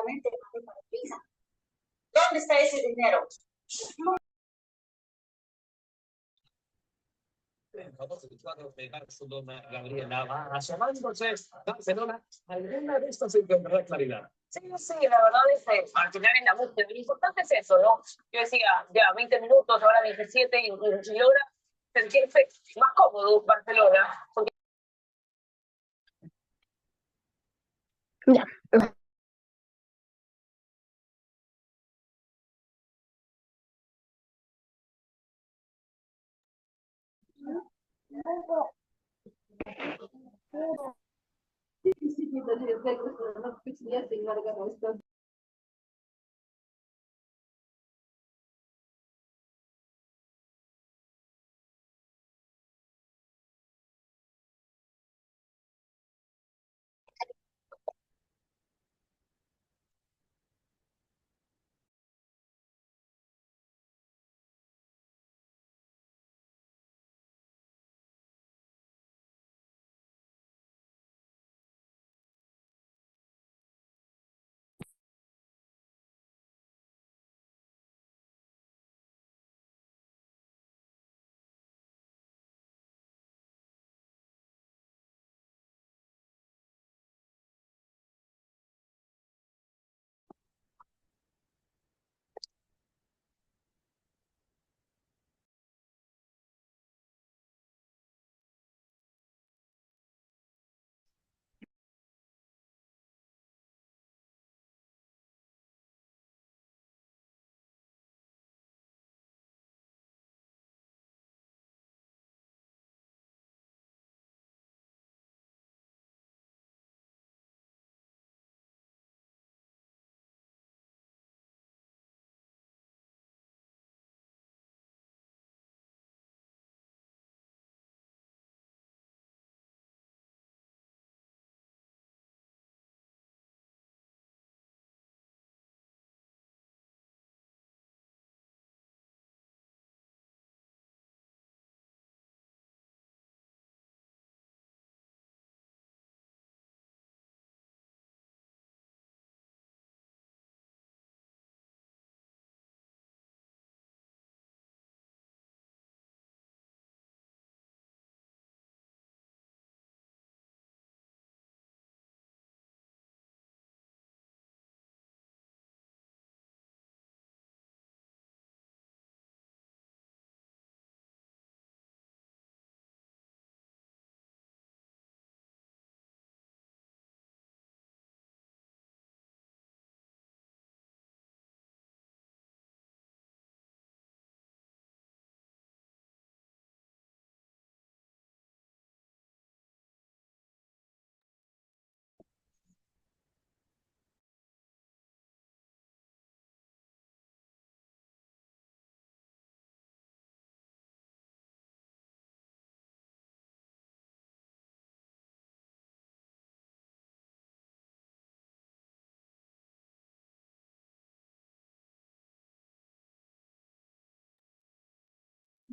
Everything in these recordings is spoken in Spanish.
solamente para pizza. ¿Dónde está ese dinero? Asomándose, Barcelona, alguna de estas encontrará claridad. Sí, sí, la verdad es que al final en la búsqueda, lo importante es eso, ¿no? Yo decía, ya 20 minutos, ahora 17, y logra sentirse más cómodo Barcelona. Porque... Ya.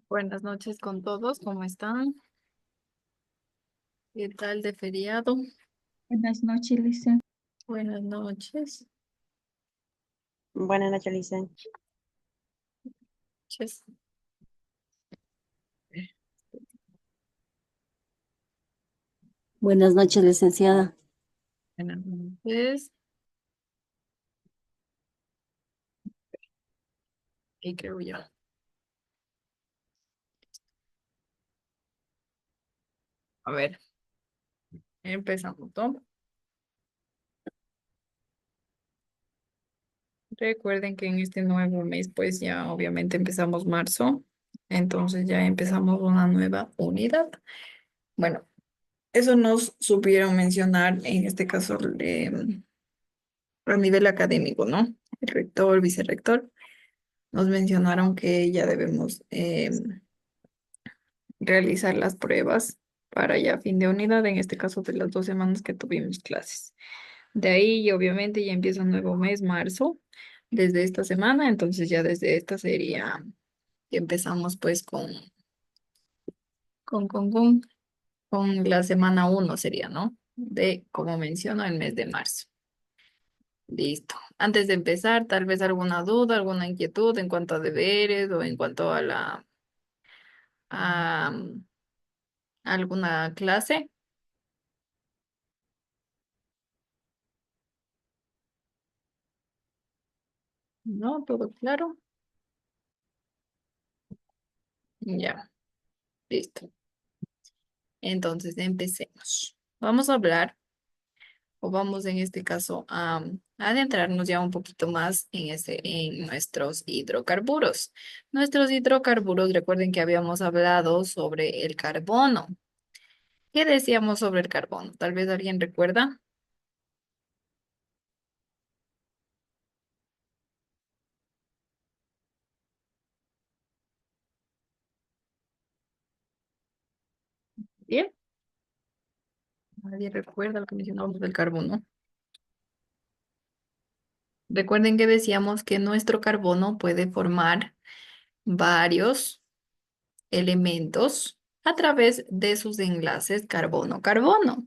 Buenas noches con todos, ¿cómo están? ¿Qué tal de feriado? Buenas noches, Lisa. Buenas noches. Buenas noches, Lisa. Noches. Buenas noches, licenciada. Buenas noches. ¿Qué creo yo? A ver, empezamos, ¿no? Recuerden que en este nuevo mes, pues ya obviamente empezamos marzo, entonces ya empezamos una nueva unidad. Bueno, eso nos supieron mencionar en este caso a nivel académico, ¿no? El rector, vicerrector, nos mencionaron que ya debemos realizar las pruebas para ya fin de unidad, en este caso de las 2 semanas que tuvimos clases. De ahí, obviamente, ya empieza un nuevo mes, marzo, desde esta semana, entonces ya desde esta sería, que empezamos pues con, con, con, con la semana 1 sería, ¿no? De, como menciono, el mes de marzo. Listo. Antes de empezar, tal vez alguna duda, alguna inquietud en cuanto a deberes o en cuanto a a alguna clase. ¿No? ¿Todo claro? Ya, listo. Entonces, empecemos. Vamos a hablar, o vamos en este caso a adentrarnos ya un poquito más en nuestros hidrocarburos. Nuestros hidrocarburos, recuerden que habíamos hablado sobre el carbono. ¿Qué decíamos sobre el carbono? Tal vez alguien recuerda. Bien. Nadie recuerda lo que mencionábamos del carbono. Recuerden que decíamos que nuestro carbono puede formar varios elementos a través de sus enlaces carbono-carbono.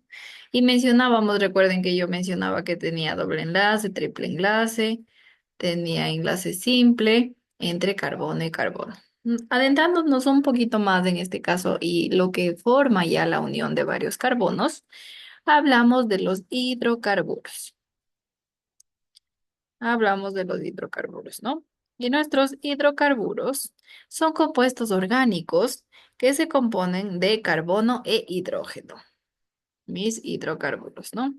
Y mencionábamos, recuerden que yo mencionaba que tenía doble enlace, triple enlace, tenía enlace simple entre carbono y carbono. Adentrándonos un poquito más en este caso y lo que forma ya la unión de varios carbonos, hablamos de los hidrocarburos. Hablamos de los hidrocarburos, ¿no? Y nuestros hidrocarburos son compuestos orgánicos que se componen de carbono e hidrógeno. Mis hidrocarburos, ¿no?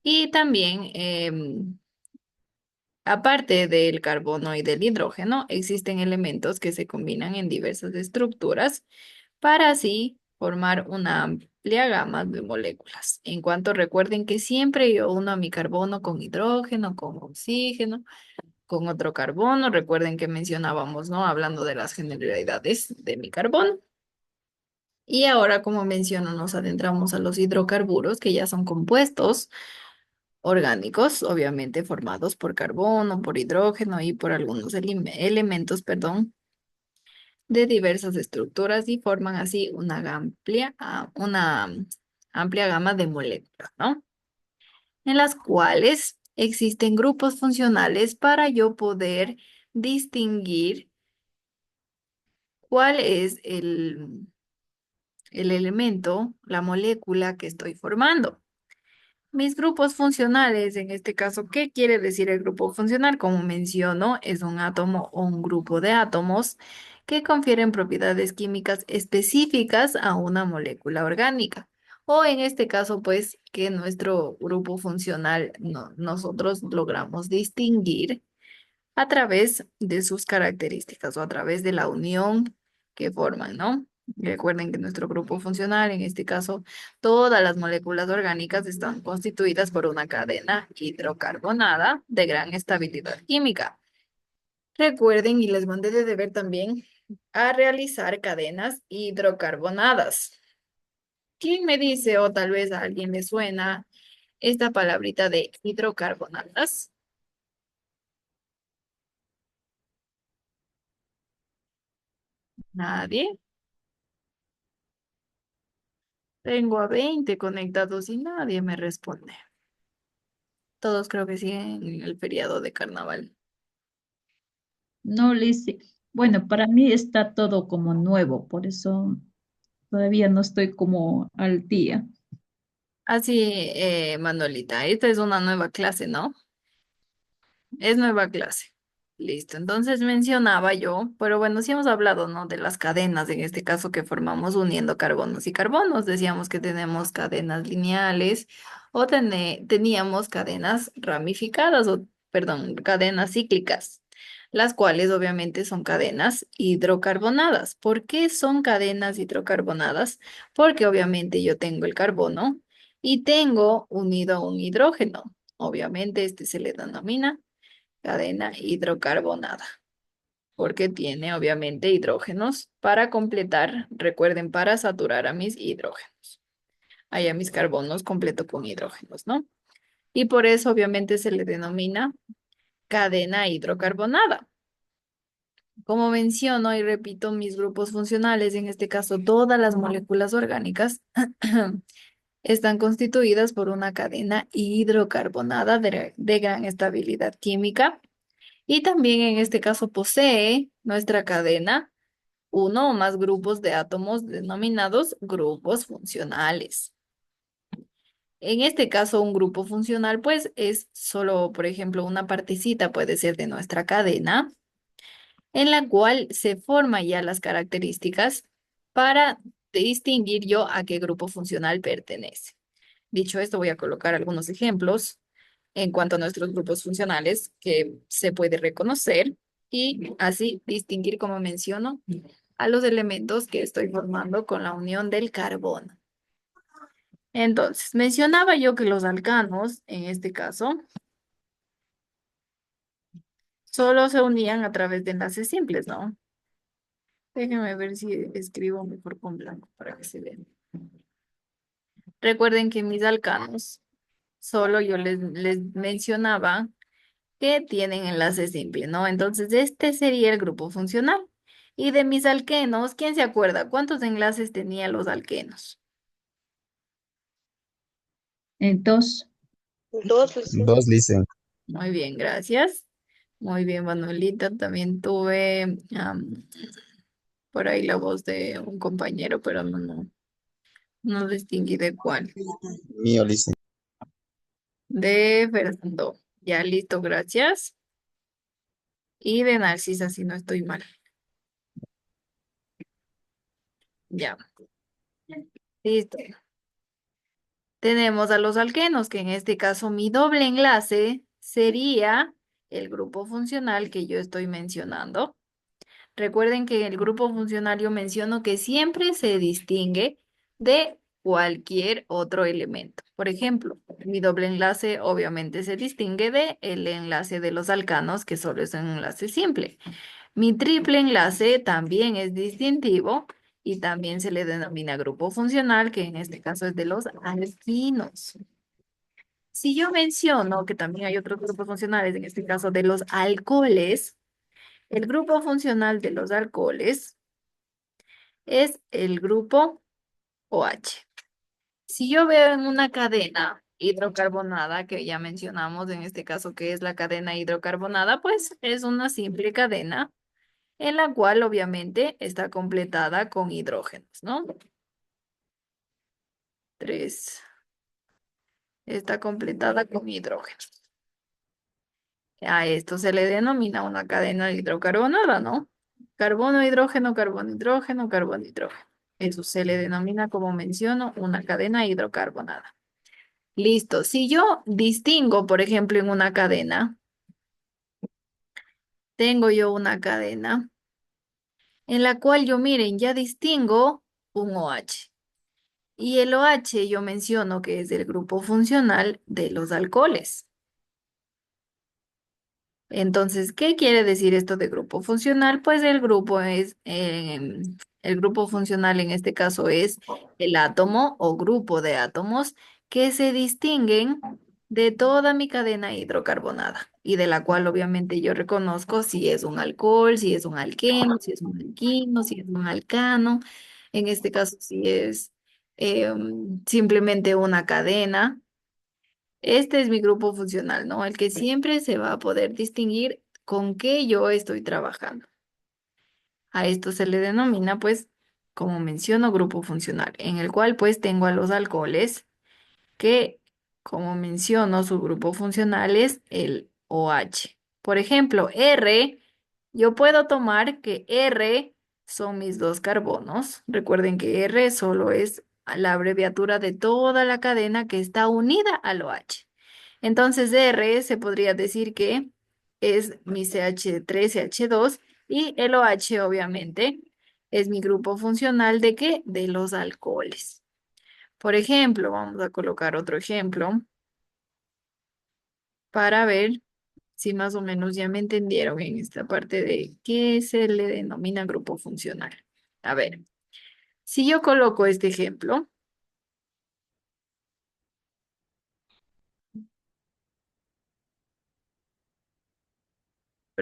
Y también, aparte del carbono y del hidrógeno, existen elementos que se combinan en diversas estructuras para así formar una amplia gama de moléculas. En cuanto recuerden que siempre yo uno a mi carbono con hidrógeno, con oxígeno, con otro carbono. Recuerden que mencionábamos, ¿no? Hablando de las generalidades de mi carbono. Y ahora, como menciono, nos adentramos a los hidrocarburos, que ya son compuestos orgánicos, obviamente formados por carbono, por hidrógeno y por algunos elementos, perdón, de diversas estructuras y forman así una amplia gama de moléculas, ¿no? En las cuales existen grupos funcionales para yo poder distinguir cuál es el elemento, la molécula que estoy formando. Mis grupos funcionales, en este caso, ¿qué quiere decir el grupo funcional? Como menciono, es un átomo o un grupo de átomos que confieren propiedades químicas específicas a una molécula orgánica. O en este caso, pues, que nuestro grupo funcional nosotros logramos distinguir a través de sus características o a través de la unión que forman, ¿no? Recuerden que nuestro grupo funcional, en este caso, todas las moléculas orgánicas están constituidas por una cadena hidrocarbonada de gran estabilidad química. Recuerden, y les mandé de deber también, a realizar cadenas hidrocarbonadas. ¿Quién me dice, o tal vez a alguien le suena esta palabrita de hidrocarbonadas? Nadie. Tengo a 20 conectados y nadie me responde. Todos creo que siguen el feriado de carnaval. No, Lizzy. Bueno, para mí está todo como nuevo, por eso todavía no estoy como al día. Así, Manuelita, esta es una nueva clase, ¿no? Es nueva clase. Listo. Entonces mencionaba yo, pero bueno, sí hemos hablado, ¿no? De las cadenas, en este caso que formamos uniendo carbonos y carbonos. Decíamos que tenemos cadenas lineales o teníamos cadenas ramificadas o, perdón, cadenas cíclicas, las cuales obviamente son cadenas hidrocarbonadas. ¿Por qué son cadenas hidrocarbonadas? Porque obviamente yo tengo el carbono y tengo unido a un hidrógeno. Obviamente este se le denomina cadena hidrocarbonada, porque tiene obviamente hidrógenos para completar, recuerden, para saturar a mis hidrógenos. Ahí a mis carbonos completo con hidrógenos, ¿no? Y por eso obviamente se le denomina cadena hidrocarbonada. Como menciono y repito, mis grupos funcionales, en este caso todas las moléculas orgánicas, están constituidas por una cadena hidrocarbonada de gran estabilidad química y también en este caso posee nuestra cadena uno o más grupos de átomos denominados grupos funcionales. En este caso, un grupo funcional, pues, es solo, por ejemplo, una partecita puede ser de nuestra cadena, en la cual se forman ya las características para distinguir yo a qué grupo funcional pertenece. Dicho esto, voy a colocar algunos ejemplos en cuanto a nuestros grupos funcionales que se puede reconocer y así distinguir, como menciono, a los elementos que estoy formando con la unión del carbono. Entonces, mencionaba yo que los alcanos, en este caso, solo se unían a través de enlaces simples, ¿no? Déjenme ver si escribo mejor con blanco para que se vean. Recuerden que mis alcanos, solo yo les mencionaba que tienen enlace simple, ¿no? Entonces, este sería el grupo funcional. Y de mis alquenos, ¿quién se acuerda? ¿Cuántos enlaces tenían los alquenos? Entonces, Dos, Licen. Dos dicen. Muy bien, gracias. Muy bien, Manuelita. También tuve por ahí la voz de un compañero, pero no distinguí de cuál. Mío dicen. De Fernando. Ya listo, gracias. Y de Narcisa, si no estoy mal. Ya, listo. Tenemos a los alquenos, que en este caso mi doble enlace sería el grupo funcional que yo estoy mencionando. Recuerden que el grupo funcional yo menciono que siempre se distingue de cualquier otro elemento. Por ejemplo, mi doble enlace obviamente se distingue de el enlace de los alcanos, que solo es un enlace simple. Mi triple enlace también es distintivo y también se le denomina grupo funcional, que en este caso es de los alquinos. Si yo menciono que también hay otros grupos funcionales, en este caso de los alcoholes, el grupo funcional de los alcoholes es el grupo OH. Si yo veo en una cadena hidrocarbonada, que ya mencionamos en este caso que es la cadena hidrocarbonada, pues es una simple cadena en la cual obviamente está completada con hidrógenos, ¿no? Tres. Está completada con hidrógenos. A esto se le denomina una cadena hidrocarbonada, ¿no? Carbono, hidrógeno, carbono, hidrógeno, carbono, hidrógeno. Eso se le denomina, como menciono, una cadena hidrocarbonada. Listo. Si yo distingo, por ejemplo, en una cadena, tengo yo una cadena en la cual yo, miren, ya distingo un OH. Y el OH yo menciono que es del grupo funcional de los alcoholes. Entonces, ¿qué quiere decir esto de grupo funcional? Pues el grupo es, el grupo funcional en este caso es el átomo o grupo de átomos que se distinguen de toda mi cadena hidrocarbonada y de la cual obviamente yo reconozco si es un alcohol, si es un alqueno, si es un alquino, si es un alcano. En este caso, si es simplemente una cadena. Este es mi grupo funcional, ¿no? El que siempre se va a poder distinguir con qué yo estoy trabajando. A esto se le denomina, pues, como menciono, grupo funcional, en el cual, pues, tengo a los alcoholes que, como menciono, su grupo funcional es el OH. Por ejemplo, R, yo puedo tomar que R son mis dos carbonos. Recuerden que R solo es la abreviatura de toda la cadena que está unida al OH. Entonces, R se podría decir que es mi CH3CH2 y el OH, obviamente, es mi grupo funcional ¿de qué? De los alcoholes. Por ejemplo, vamos a colocar otro ejemplo para ver si más o menos ya me entendieron en esta parte de qué se le denomina grupo funcional. A ver, si yo coloco este ejemplo,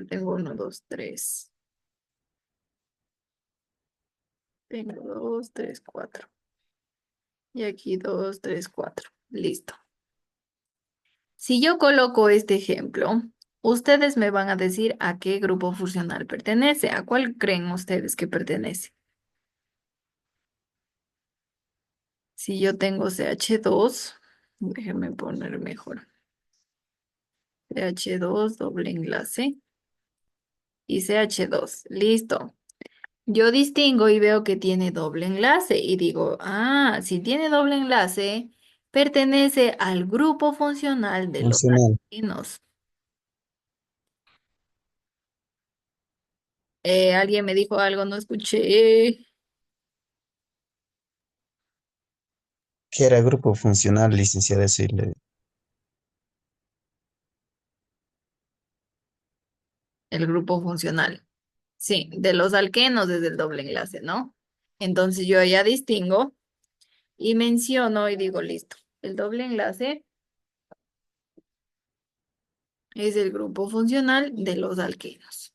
tengo uno, dos, tres. Tengo dos, tres, cuatro. Y aquí 2, 3, 4. Listo. Si yo coloco este ejemplo, ustedes me van a decir a qué grupo funcional pertenece. ¿A cuál creen ustedes que pertenece? Si yo tengo CH2, déjenme poner mejor. CH2, doble enlace y CH2. Listo. Yo distingo y veo que tiene doble enlace y digo, ah, si tiene doble enlace, pertenece al grupo funcional de los Funcional. alquinos. Alguien me dijo algo, no escuché. ¿Qué era grupo funcional, licenciada Silvia? El grupo funcional. Sí, de los alquenos desde el doble enlace, ¿no? Entonces yo ya distingo y menciono y digo, listo, el doble enlace es el grupo funcional de los alquenos.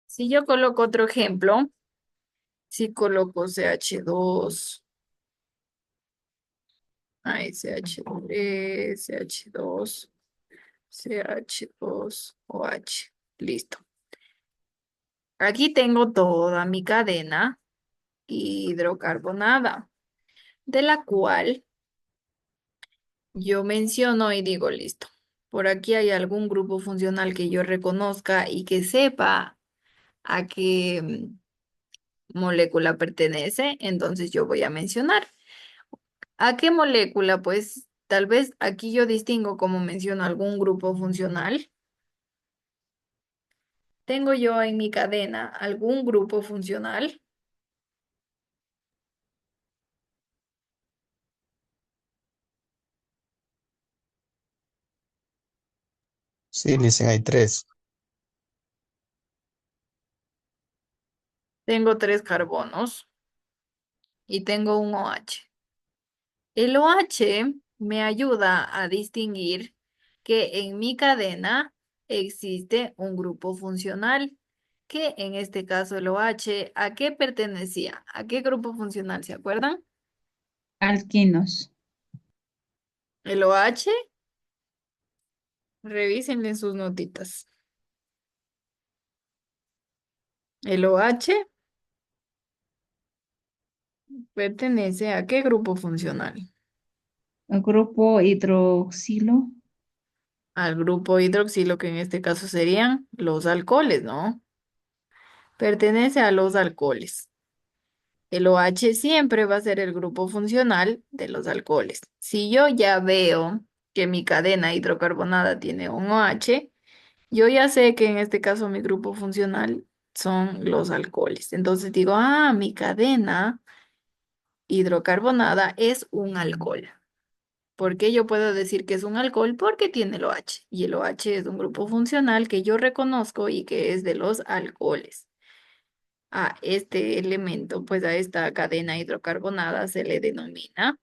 Si yo coloco otro ejemplo, si coloco CH2, ay, CH3, CH2, CH2, OH, listo. Aquí tengo toda mi cadena hidrocarbonada, de la cual yo menciono y digo, listo. Por aquí hay algún grupo funcional que yo reconozca y que sepa a qué molécula pertenece, entonces yo voy a mencionar. ¿A qué molécula? Pues tal vez aquí yo distingo como menciono algún grupo funcional. ¿Tengo yo en mi cadena algún grupo funcional? Sí, dicen hay tres. Tengo 3 carbonos y tengo un OH. El OH me ayuda a distinguir que en mi cadena existe un grupo funcional, que en este caso el OH, ¿a qué pertenecía? ¿A qué grupo funcional? ¿Se acuerdan? Alquinos. El OH, revísenle sus notitas. El OH pertenece a qué grupo funcional? El grupo hidroxilo. Al grupo hidroxilo, que en este caso serían los alcoholes, ¿no? Pertenece a los alcoholes. El OH siempre va a ser el grupo funcional de los alcoholes. Si yo ya veo que mi cadena hidrocarbonada tiene un OH, yo ya sé que en este caso mi grupo funcional son los alcoholes. Entonces digo, ah, mi cadena hidrocarbonada es un alcohol. ¿Por qué yo puedo decir que es un alcohol? Porque tiene el OH. Y el OH es un grupo funcional que yo reconozco y que es de los alcoholes. A este elemento, pues a esta cadena hidrocarbonada se le denomina.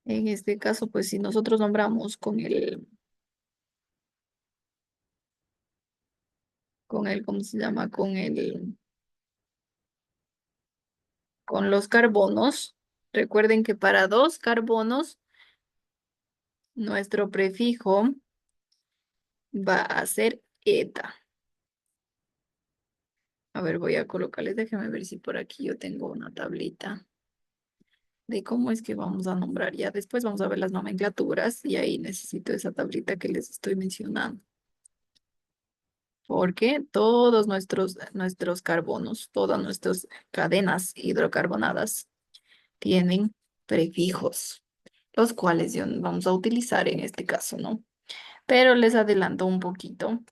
En este caso, pues si nosotros nombramos ¿cómo se llama? Con los carbonos. Recuerden que para 2 carbonos, nuestro prefijo va a ser eta. A ver, voy a colocarles, déjenme ver si por aquí yo tengo una tablita de cómo es que vamos a nombrar. Ya después vamos a ver las nomenclaturas y ahí necesito esa tablita que les estoy mencionando. Porque todos nuestros carbonos, todas nuestras cadenas hidrocarbonadas tienen prefijos, los cuales vamos a utilizar en este caso, ¿no? Pero les adelanto un poquito.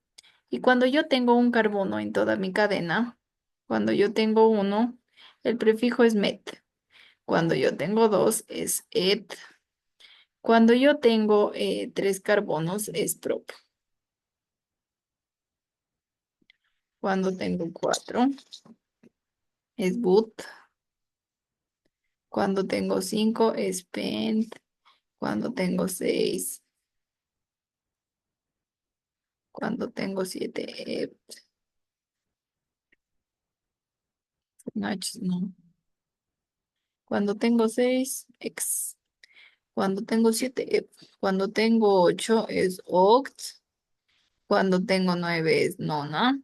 Y cuando yo tengo un carbono en toda mi cadena, cuando yo tengo uno, el prefijo es met. Cuando yo tengo dos, es et. Cuando yo tengo 3 carbonos, es prop. Cuando tengo 4, es but. Cuando tengo 5, spent. Cuando tengo 6. Cuando tengo 7, no. Cuando tengo 6, ex. Cuando tengo 7, cuando tengo 8 es oct. Cuando tengo 9 es nona.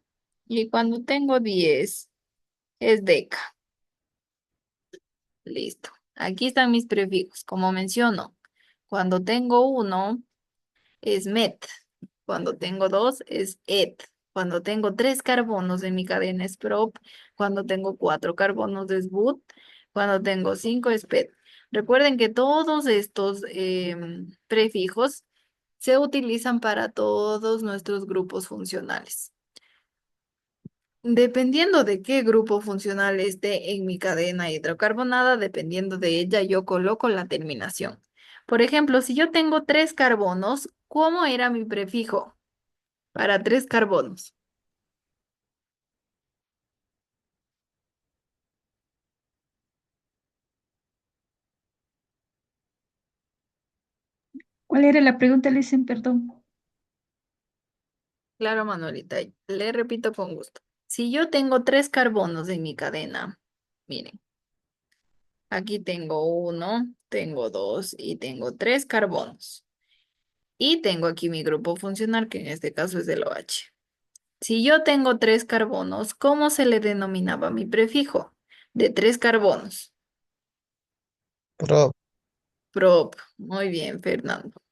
Y cuando tengo 10 es deca. Listo. Aquí están mis prefijos. Como menciono, cuando tengo 1 es met. Cuando tengo 2 es et. Cuando tengo 3 carbonos en mi cadena es prop. Cuando tengo 4 carbonos es but. Cuando tengo 5 es pet. Recuerden que todos estos prefijos se utilizan para todos nuestros grupos funcionales. Dependiendo de qué grupo funcional esté en mi cadena hidrocarbonada, dependiendo de ella, yo coloco la terminación. Por ejemplo, si yo tengo 3 carbonos, ¿cómo era mi prefijo para 3 carbonos? ¿Cuál era la pregunta, Licen? Perdón. Claro, Manuelita, le repito con gusto. Si yo tengo 3 carbonos en mi cadena, miren, aquí tengo 1, tengo 2 y tengo 3 carbonos. Y tengo aquí mi grupo funcional, que en este caso es el OH. Si yo tengo 3 carbonos, ¿cómo se le denominaba mi prefijo? De 3 carbonos. Prop, Prop. Muy bien, Fernando.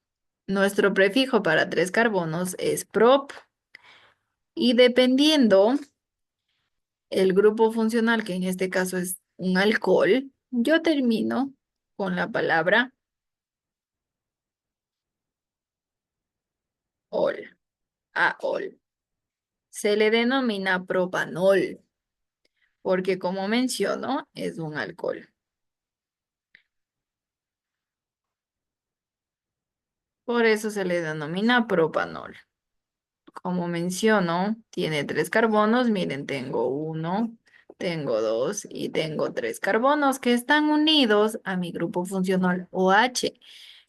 Nuestro prefijo para 3 carbonos es prop. Y dependiendo el grupo funcional, que en este caso es un alcohol, yo termino con la palabra ol. Aol. Se le denomina propanol, porque como menciono, es un alcohol. Por eso se le denomina propanol. Como menciono, tiene 3 carbonos. Miren, tengo 1, tengo 2 y tengo 3 carbonos que están unidos a mi grupo funcional OH.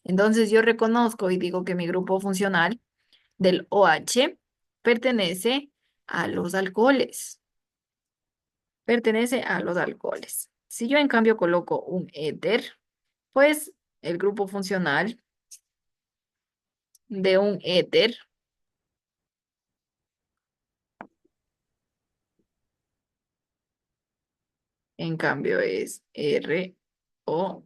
Entonces yo reconozco y digo que mi grupo funcional del OH pertenece a los alcoholes. Pertenece a los alcoholes. Si yo en cambio coloco un éter, pues el grupo funcional de un éter en cambio es ROR.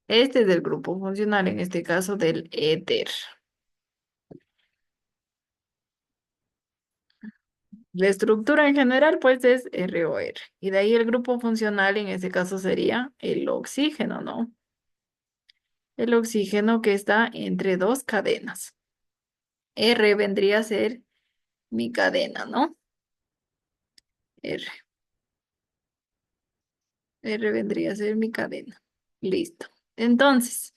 Este es del grupo funcional, en este caso del éter. La estructura en general, pues, es ROR. Y de ahí el grupo funcional, en este caso, sería el oxígeno, ¿no? El oxígeno que está entre dos cadenas. R vendría a ser mi cadena, ¿no? R. R vendría a ser mi cadena. Listo. Entonces,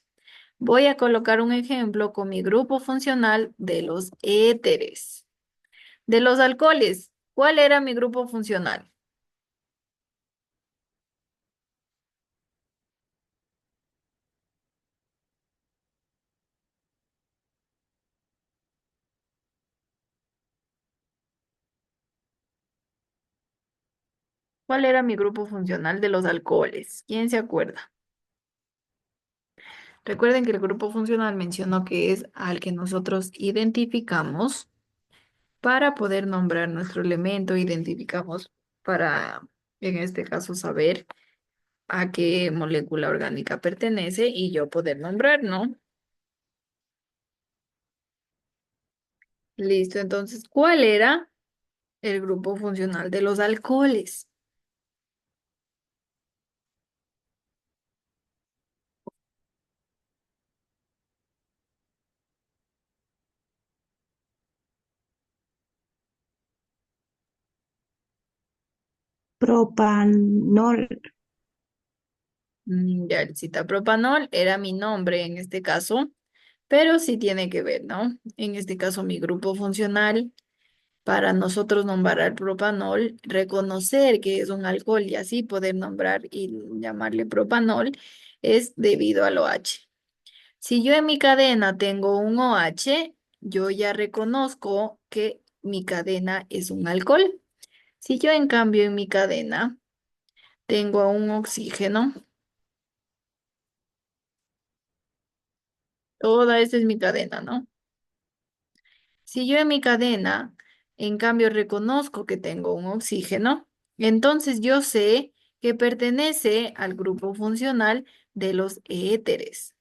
voy a colocar un ejemplo con mi grupo funcional de los éteres. De los alcoholes, ¿cuál era mi grupo funcional? ¿Cuál era mi grupo funcional de los alcoholes? ¿Quién se acuerda? Recuerden que el grupo funcional mencionó que es al que nosotros identificamos para poder nombrar nuestro elemento, identificamos para, en este caso, saber a qué molécula orgánica pertenece y yo poder nombrar, ¿no? Listo, entonces, ¿cuál era el grupo funcional de los alcoholes? Propanol. Ya, el citapropanol era mi nombre en este caso, pero sí tiene que ver, ¿no? En este caso, mi grupo funcional para nosotros nombrar al propanol, reconocer que es un alcohol y así poder nombrar y llamarle propanol, es debido al OH. Si yo en mi cadena tengo un OH, yo ya reconozco que mi cadena es un alcohol. Si yo en cambio en mi cadena tengo un oxígeno, toda esta es mi cadena, ¿no? Si yo en mi cadena, en cambio, reconozco que tengo un oxígeno, entonces yo sé que pertenece al grupo funcional de los éteres.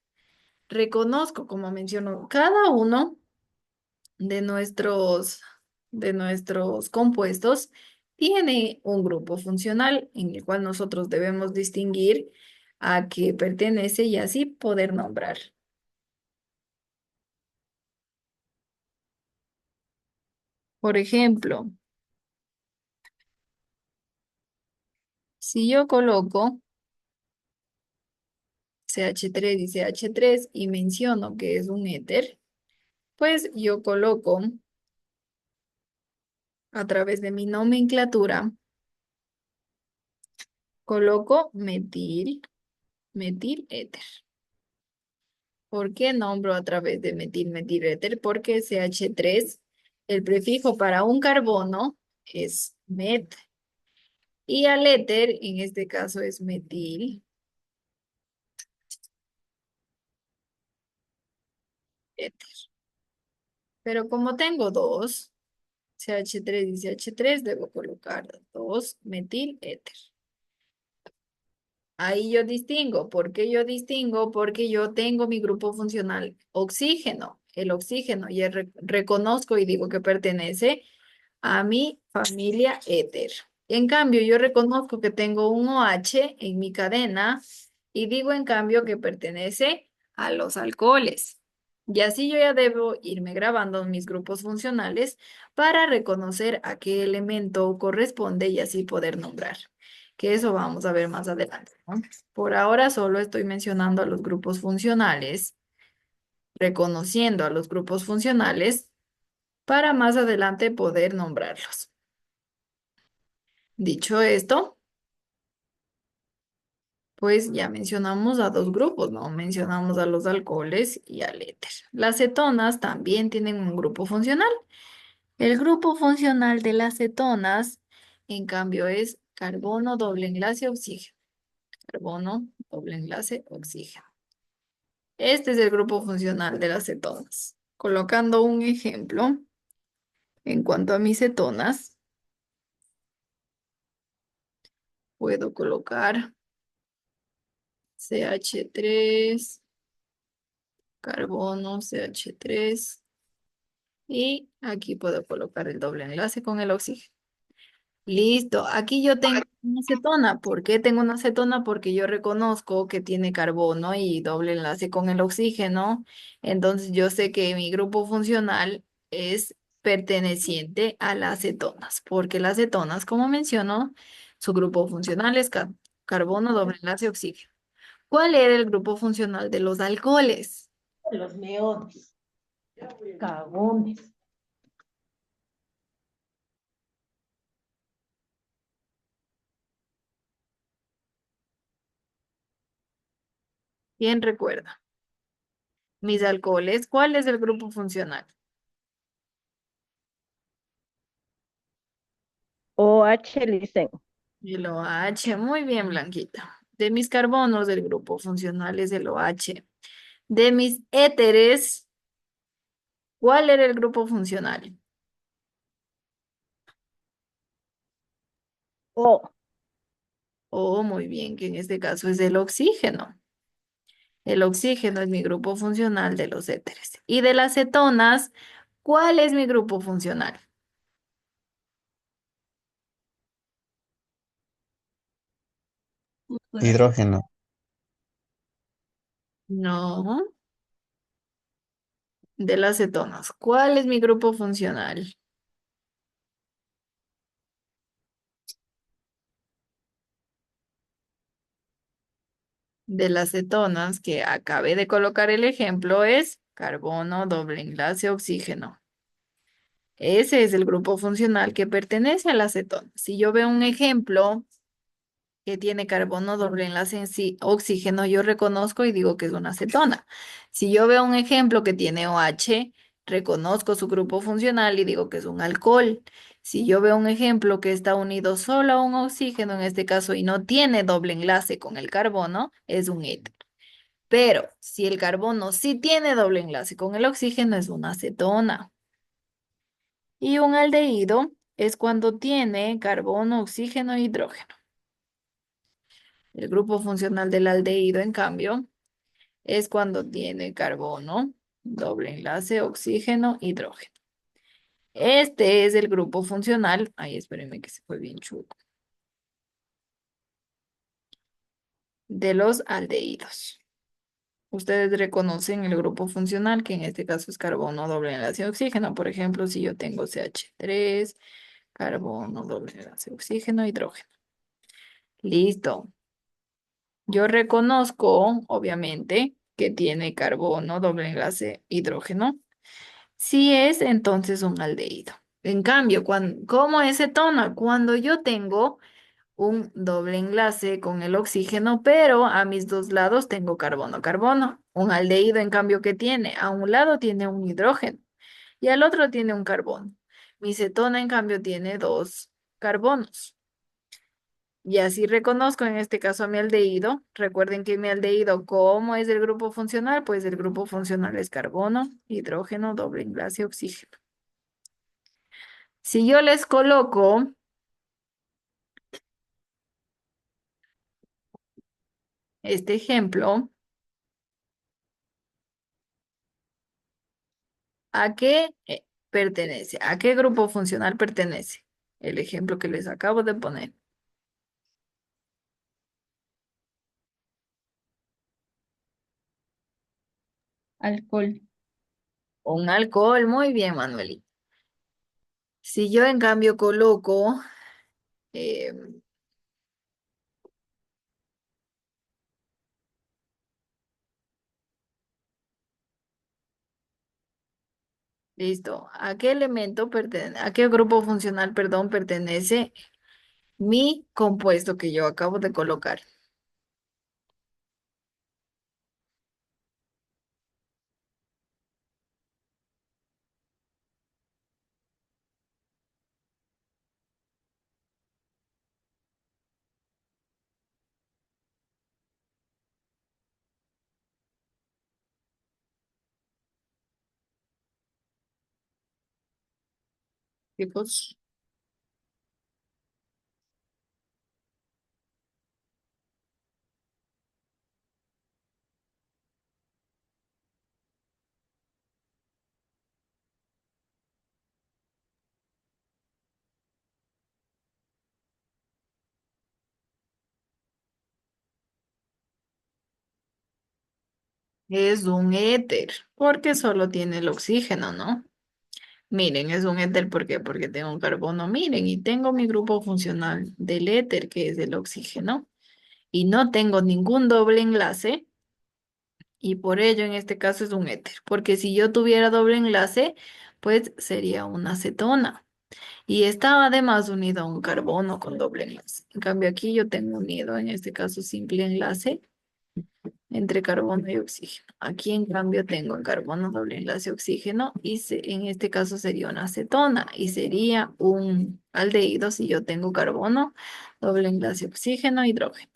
Reconozco, como menciono, cada uno de nuestros compuestos tiene un grupo funcional en el cual nosotros debemos distinguir a qué pertenece y así poder nombrar. Por ejemplo, si yo coloco CH3 y CH3 y menciono que es un éter, pues yo coloco a través de mi nomenclatura, coloco metil éter. ¿Por qué nombro a través de metil éter? Porque CH3, el prefijo para un carbono es met y al éter, en este caso es metil éter. Pero como tengo dos, CH3 y CH3, debo colocar dos metil éter. Ahí yo distingo. ¿Por qué yo distingo? Porque yo tengo mi grupo funcional oxígeno. El oxígeno ya reconozco y digo que pertenece a mi familia éter. En cambio, yo reconozco que tengo un OH en mi cadena y digo en cambio que pertenece a los alcoholes. Y así yo ya debo irme grabando mis grupos funcionales para reconocer a qué elemento corresponde y así poder nombrar. Que eso vamos a ver más adelante, ¿no? Por ahora solo estoy mencionando a los grupos funcionales, reconociendo a los grupos funcionales para más adelante poder nombrarlos. Dicho esto, pues ya mencionamos a dos grupos, ¿no? Mencionamos a los alcoholes y al éter. Las cetonas también tienen un grupo funcional. El grupo funcional de las cetonas, en cambio, es carbono doble enlace oxígeno. Carbono doble enlace oxígeno. Este es el grupo funcional de las cetonas. Colocando un ejemplo, en cuanto a mis cetonas, puedo colocar CH3, carbono, CH3, y aquí puedo colocar el doble enlace con el oxígeno. Listo, aquí yo tengo una acetona. ¿Por qué tengo una acetona? Porque yo reconozco que tiene carbono y doble enlace con el oxígeno. Entonces yo sé que mi grupo funcional es perteneciente a las cetonas, porque las cetonas, como menciono, su grupo funcional es carbono, doble enlace, oxígeno. ¿Cuál era el grupo funcional de los alcoholes? Los meones, cagones. ¿Quién recuerda? Mis alcoholes, ¿cuál es el grupo funcional? OH, listen. El OH, muy bien, Blanquita. De mis carbonos, el grupo funcional es el OH. De mis éteres, ¿cuál era el grupo funcional? O. Oh, muy bien, que en este caso es el oxígeno. El oxígeno es mi grupo funcional de los éteres. Y de las cetonas, ¿cuál es mi grupo funcional? Hidrógeno. No, de las cetonas. ¿Cuál es mi grupo funcional? De las cetonas que acabé de colocar el ejemplo es carbono, doble enlace, oxígeno. Ese es el grupo funcional que pertenece a la acetona. Si yo veo un ejemplo que tiene carbono doble enlace en sí, oxígeno, yo reconozco y digo que es una acetona. Si yo veo un ejemplo que tiene OH, reconozco su grupo funcional y digo que es un alcohol. Si yo veo un ejemplo que está unido solo a un oxígeno, en este caso, y no tiene doble enlace con el carbono, es un éter. Pero si el carbono sí tiene doble enlace con el oxígeno, es una acetona. Y un aldehído es cuando tiene carbono, oxígeno e hidrógeno. El grupo funcional del aldehído, en cambio, es cuando tiene carbono, doble enlace, oxígeno, hidrógeno. Este es el grupo funcional. Ay, espérenme que se fue bien chulo. De los aldehídos. Ustedes reconocen el grupo funcional, que en este caso es carbono, doble enlace, oxígeno. Por ejemplo, si yo tengo CH3, carbono, doble enlace, oxígeno, hidrógeno. Listo. Yo reconozco, obviamente, que tiene carbono, doble enlace, hidrógeno. Si es entonces un aldehído. En cambio, ¿cómo es cetona? Cuando yo tengo un doble enlace con el oxígeno, pero a mis dos lados tengo carbono, carbono. Un aldehído, en cambio, ¿qué tiene? A un lado tiene un hidrógeno y al otro tiene un carbono. Mi cetona, en cambio, tiene dos carbonos. Y así reconozco en este caso a mi aldehído. Recuerden que mi aldehído, ¿cómo es el grupo funcional? Pues el grupo funcional es carbono, hidrógeno, doble enlace, oxígeno. Si yo les coloco este ejemplo, ¿a qué pertenece? ¿A qué grupo funcional pertenece? El ejemplo que les acabo de poner. Alcohol. Un alcohol, muy bien, Manuelita. Si yo en cambio coloco, eh, listo, ¿a qué elemento pertenece, a qué grupo funcional, perdón, pertenece mi compuesto que yo acabo de colocar? Chicos, es un éter, porque solo tiene el oxígeno, ¿no? Miren, es un éter, ¿por qué? Porque tengo un carbono, miren, y tengo mi grupo funcional del éter, que es el oxígeno, y no tengo ningún doble enlace, y por ello en este caso es un éter, porque si yo tuviera doble enlace, pues sería una acetona, y estaba además unido a un carbono con doble enlace. En cambio aquí yo tengo unido, en este caso, simple enlace entre carbono y oxígeno. Aquí en cambio tengo el carbono doble enlace oxígeno y en este caso sería una acetona y sería un aldehído si yo tengo carbono doble enlace oxígeno hidrógeno.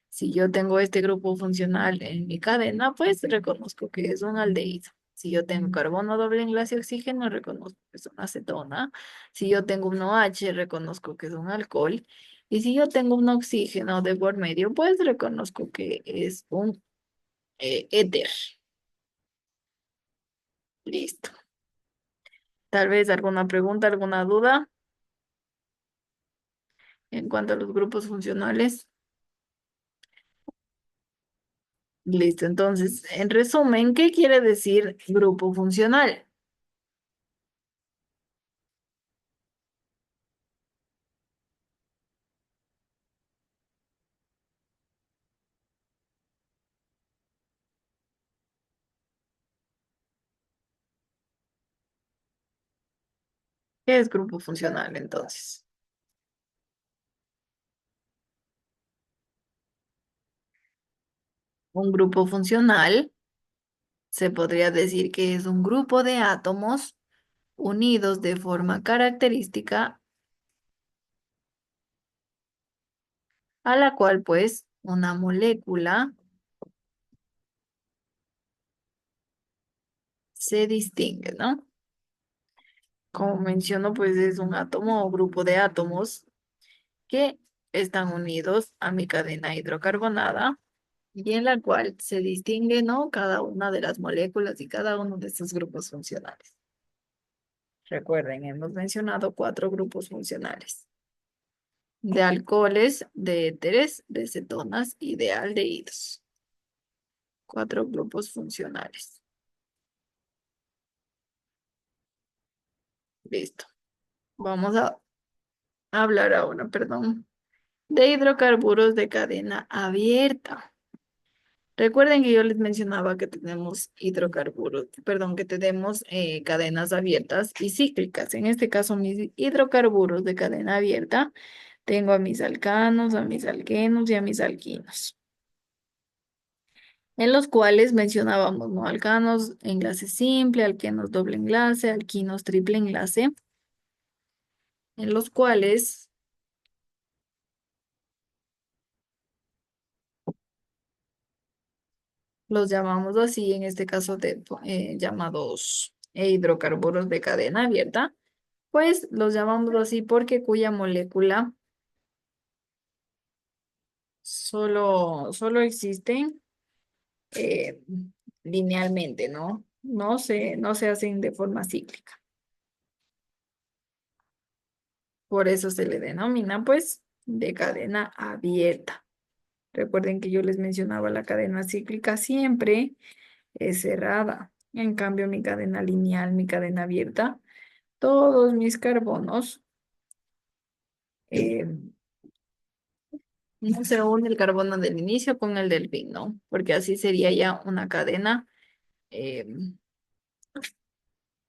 Si yo tengo este grupo funcional en mi cadena, pues reconozco que es un aldehído. Si yo tengo carbono doble enlace oxígeno, reconozco que es una acetona. Si yo tengo un OH, reconozco que es un alcohol. Y si yo tengo un oxígeno de por medio, pues reconozco que es un éter. Listo. Tal vez alguna pregunta, alguna duda en cuanto a los grupos funcionales. Listo. Entonces, en resumen, ¿qué quiere decir grupo funcional? ¿Qué es grupo funcional entonces? Un grupo funcional se podría decir que es un grupo de átomos unidos de forma característica a la cual pues una molécula se distingue, ¿no? Como menciono, pues es un átomo o grupo de átomos que están unidos a mi cadena hidrocarbonada y en la cual se distingue, ¿no? Cada una de las moléculas y cada uno de estos grupos funcionales. Recuerden, hemos mencionado 4 grupos funcionales: de alcoholes, de éteres, de cetonas y de aldehídos. 4 grupos funcionales. Listo. Vamos a hablar ahora, perdón, de hidrocarburos de cadena abierta. Recuerden que yo les mencionaba que tenemos hidrocarburos, perdón, que tenemos cadenas abiertas y cíclicas. En este caso, mis hidrocarburos de cadena abierta, tengo a mis alcanos, a mis alquenos y a mis alquinos, en los cuales mencionábamos, ¿no? Alcanos enlace simple, alquenos doble enlace, alquinos triple enlace, en los cuales los llamamos así, en este caso de, llamados hidrocarburos de cadena abierta, pues los llamamos así porque cuya molécula solo existen eh, linealmente, ¿no? No se hacen de forma cíclica. Por eso se le denomina, pues, de cadena abierta. Recuerden que yo les mencionaba la cadena cíclica siempre es cerrada. En cambio, mi cadena lineal, mi cadena abierta, todos mis carbonos, eh, no se une el carbono del inicio con el del fin, ¿no? Porque así sería ya una cadena eh,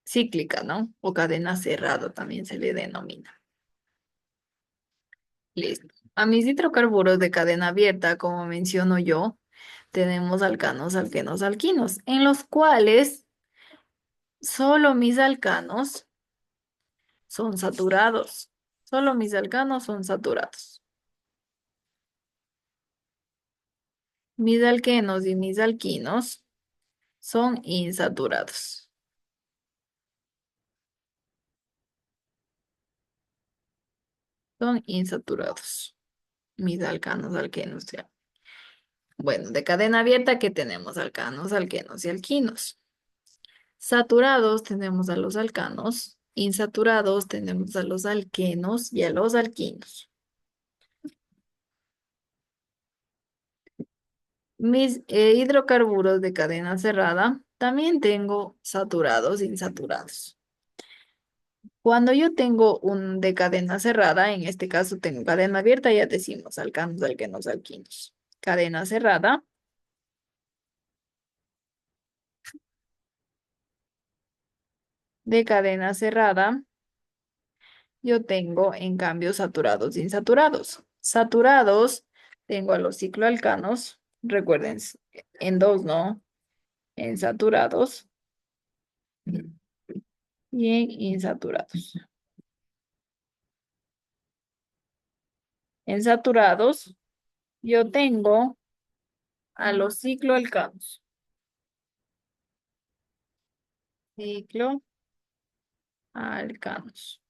cíclica, ¿no? O cadena cerrada también se le denomina. Listo. A mis hidrocarburos de cadena abierta, como menciono yo, tenemos alcanos, alquenos, alquinos, en los cuales solo mis alcanos son saturados. Solo mis alcanos son saturados. Mis alquenos y mis alquinos son insaturados. Son insaturados. Mis alcanos, alquenos, ya. Bueno, de cadena abierta, ¿qué tenemos? Alcanos, alquenos y alquinos. Saturados tenemos a los alcanos. Insaturados tenemos a los alquenos y a los alquinos. Mis hidrocarburos de cadena cerrada también tengo saturados e insaturados. Cuando yo tengo un de cadena cerrada, en este caso tengo cadena abierta, ya decimos alcanos, alquenos, alquinos. Cadena cerrada. De cadena cerrada, yo tengo en cambio saturados e insaturados. Saturados, tengo a los cicloalcanos, recuerden, en dos, ¿no? En saturados y en insaturados. En saturados, yo tengo a los cicloalcanos. Cicloalcanos.